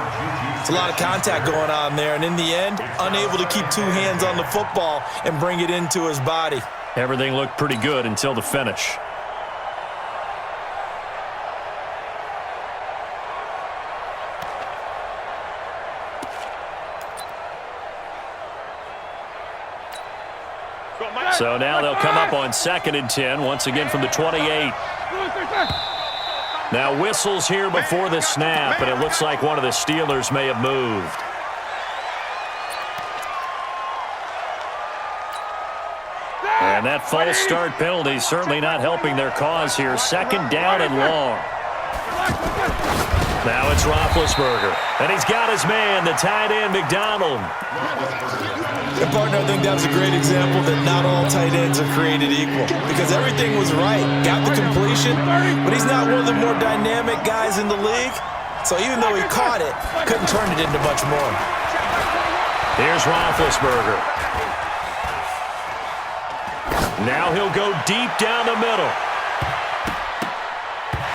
It's a lot of contact going on there, and in the end, unable to keep 2 hands on the football and bring it into his body. Everything looked pretty good until the finish. So now they'll come up on 2nd and 10, once again from the 28. Now whistles here before the snap, and it looks like one of the Steelers may have moved. And that false start penalty certainly not helping their cause here. 2nd down and long. Now it's Roethlisberger, and he's got his man, the tight end, McDonald. And partner, I think that was a great example that not all tight ends are created equal, because everything was right. Got the completion, but he's not one of the more dynamic guys in the league. So even though he caught it, couldn't turn it into much more. Here's Roethlisberger. Now he'll go deep down the middle.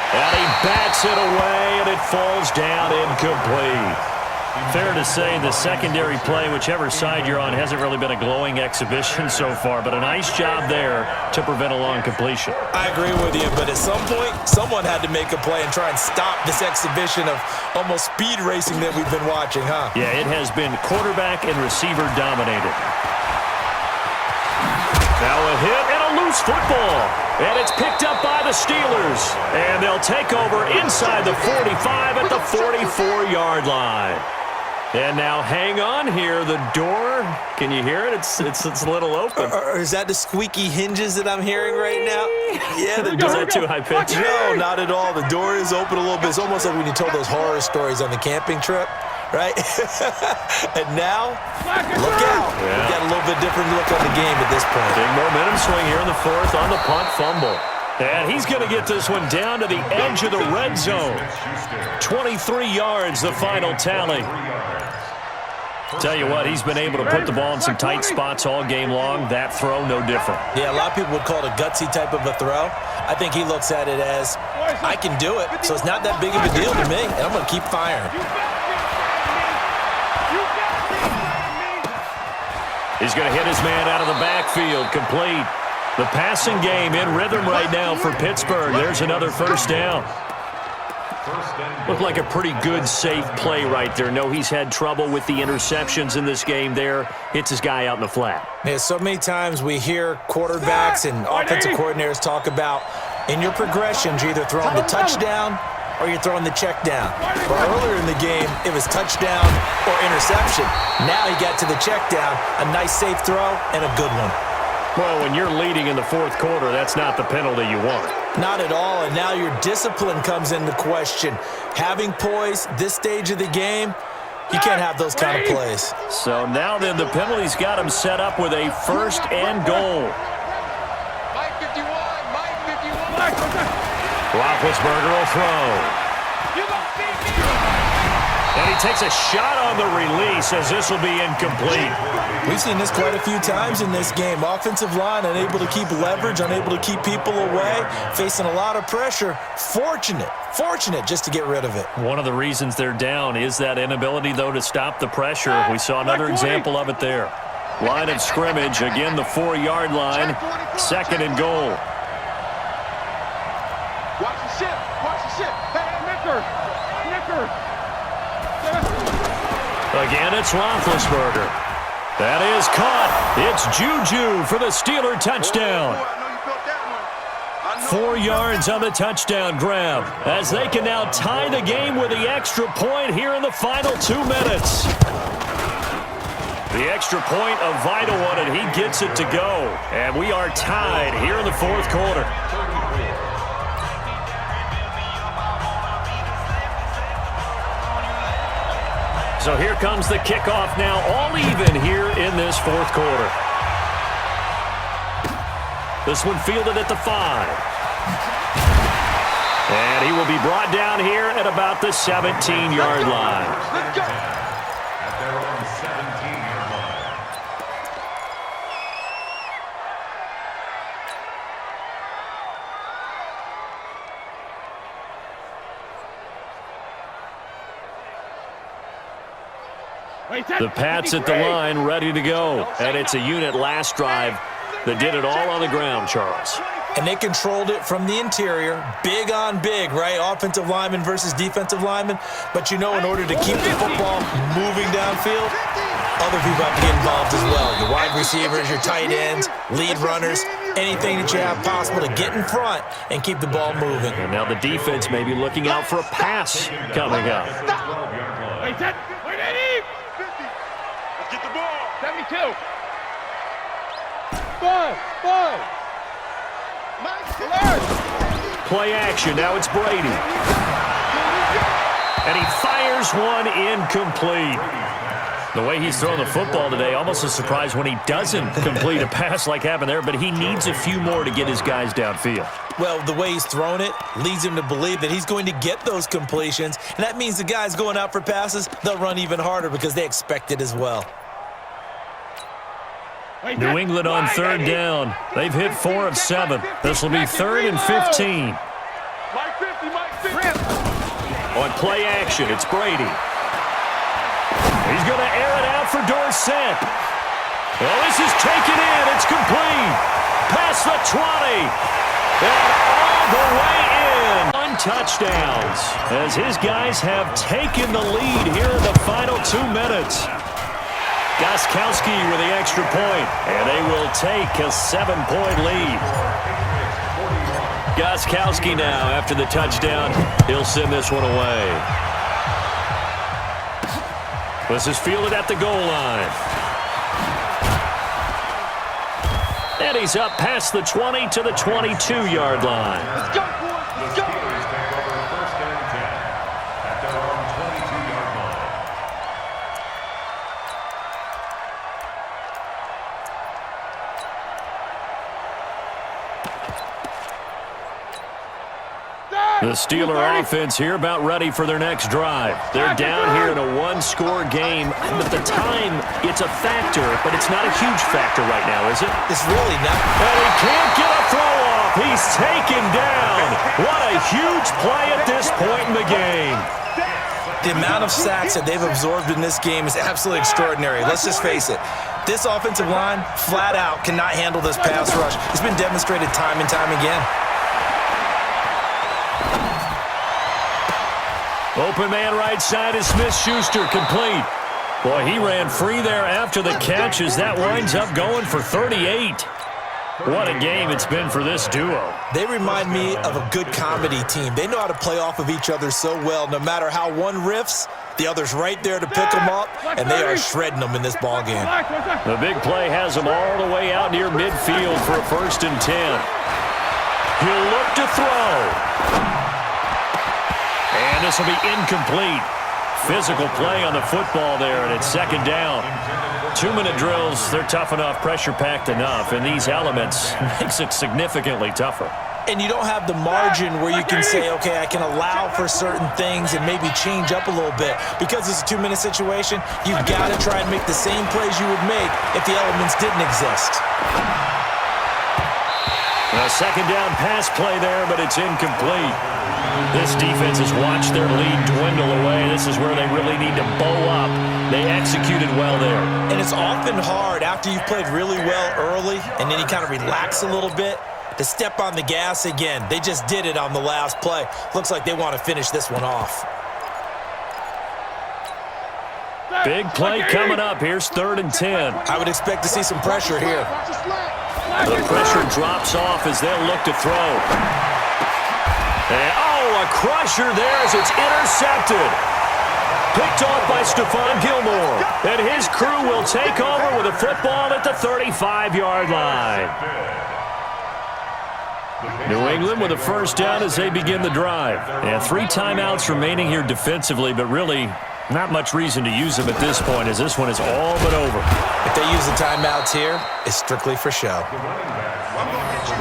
And he bats it away, and it falls down incomplete. Fair to say the secondary play, whichever side you're on, hasn't really been a glowing exhibition so far, but a nice job there to prevent a long completion. I agree with you, but at some point, someone had to make a play and try and stop this exhibition of almost speed racing that we've been watching, huh? Yeah, it has been quarterback and receiver dominated. Now a hit and a loose football. And it's picked up by the Steelers. And they'll take over inside the 45 at the 44-yard line. And now hang on here. The door, can you hear it? It's a little open. Or is that the squeaky hinges that I'm hearing right now? Yeah, the door. Is that too high pitch? No, not at all. The door is open a little bit. It's almost like when you told those horror stories on the camping trip, right? And now, look out. Yeah. We've got a little bit different look on the game at this point. Big momentum swing here in the fourth on the punt fumble. And he's going to get this one down to the edge of the red zone. 23 yards, the final tally. Tell you what, he's been able to put the ball in some tight spots all game long. That throw, no different. Yeah, a lot of people would call it a gutsy type of a throw. I think he looks at it as, I can do it, so it's not that big of a deal to me, and I'm going to keep firing. He's going to hit his man out of the backfield, complete. The passing game in rhythm right now for Pittsburgh. There's another first down. Looked like a pretty good, safe play right there. No, he's had trouble with the interceptions in this game there. Hits his guy out in the flat. Yeah, so many times we hear quarterbacks and offensive coordinators talk about in your progressions, you're either throwing the touchdown or you're throwing the check down. Well, earlier in the game, it was touchdown or interception. Now he got to the check down, a nice safe throw and a good one. Well, when you're leading in the fourth quarter, that's not the penalty you want. Not at all, and now your discipline comes into question. Having poise this stage of the game, you can't have those kind of plays. So now then, the penalty's got him set up with a first and goal. Mike 51, Mike 51. Roethlisberger will throw. And he takes a shot on the release as this will be incomplete. We've seen this quite a few times in this game. Offensive line unable to keep leverage, unable to keep people away, facing a lot of pressure. Fortunate just to get rid of it. One of the reasons they're down is that inability, though, to stop the pressure. We saw another example of it there. Line of scrimmage, again the 4-yard line, second and goal. Watch the ship. Hey, Nicker. Again, it's Roethlisberger. That is caught. It's Juju for the Steeler touchdown. 4 yards on the touchdown grab as they can now tie the game with the extra point here in the final 2 minutes. The extra point, a vital one, and he gets it to go. And we are tied here in the fourth quarter. So here comes the kickoff now, all even here in this fourth quarter. This one fielded at the 5. And he will be brought down here at about the 17-yard line. At their own 17-yard line. The Pats at the line, ready to go. And it's a unit last drive that did it all on the ground, Charles. And they controlled it from the interior, big on big, right? Offensive lineman versus defensive lineman. But you know, in order to keep the football moving downfield, other people have to get involved as well. Your wide receivers, your tight ends, lead runners, anything that you have possible to get in front and keep the ball moving. And now the defense may be looking out for a pass coming up. Wait, Eddie! Let's get the ball. 72. Five. Play action. Now it's Brady. And he fires one incomplete. The way he's throwing the football today, almost a surprise when he doesn't complete a pass like happened there, but he needs a few more to get his guys downfield. Well, the way he's thrown it leads him to believe that he's going to get those completions, and that means the guys going out for passes, they'll run even harder because they expect it as well. New England on third down. They've hit 4 of 7. This will be 3rd and 15. Mike 50, Mike 50. On play action, it's Brady. He's going to air it out for Dorsett. Well, this is taken in. It's complete. Past the 20. And all the way in. 1 touchdowns as his guys have taken the lead here in the final 2 minutes. Gostkowski with the extra point, and they will take a 7-point lead. Gostkowski now, after the touchdown, he'll send this one away. This is fielded at the goal line. And he's up past the 20 to the 22-yard line. Let's go, boys. Let's go. Steelers take over 1st and 10 at their own 22-yard line. The Steeler offense here about ready for their next drive. They're down here in a 1-score game, but the time, it's a factor, but it's not a huge factor right now, is it? It's really not. And he can't get a throw off. He's taken down. What a huge play at this point in the game. The amount of sacks that they've absorbed in this game is absolutely extraordinary. Let's just face it. This offensive line, flat out, cannot handle this pass rush. It's been demonstrated time and time again. Open man right side is Smith-Schuster, complete. Boy, he ran free there after the catch as that winds up going for 38. What a game it's been for this duo. They remind me of a good comedy team. They know how to play off of each other so well. No matter how one riffs, the other's right there to pick them up, and they are shredding them in this ballgame. The big play has them all the way out near midfield for a 1st and 10. He'll look to throw. And this will be incomplete. Physical play on the football there, and it's 2nd down. 2-minute drills, they're tough enough, pressure-packed enough, and these elements makes it significantly tougher. And you don't have the margin where you can say, okay, I can allow for certain things and maybe change up a little bit. Because it's a 2-minute situation, you've got to try and make the same plays you would make if the elements didn't exist. A 2nd down pass play there, but it's incomplete. This defense has watched their lead dwindle away. This is where they really need to bow up. They executed well there. And it's often hard after you've played really well early and then you kind of relax a little bit to step on the gas again. They just did it on the last play. Looks like they want to finish this one off. Big play coming up. Here's 3rd and 10. I would expect to see some pressure here. The pressure drops off as they'll look to throw. And, a crusher there as it's intercepted. Picked off by Stephon Gilmore. And his crew will take over with a football at the 35-yard line. New England with a 1st down as they begin the drive. And 3 timeouts remaining here defensively, but really not much reason to use them at this point as this one is all but over. If they use the timeouts here, it's strictly for show.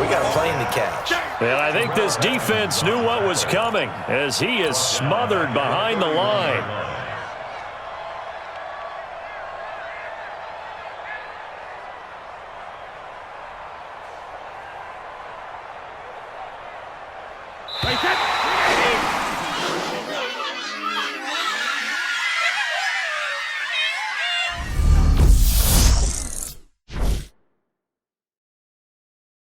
We got a plane to catch. And I think this defense knew what was coming as he is smothered behind the line.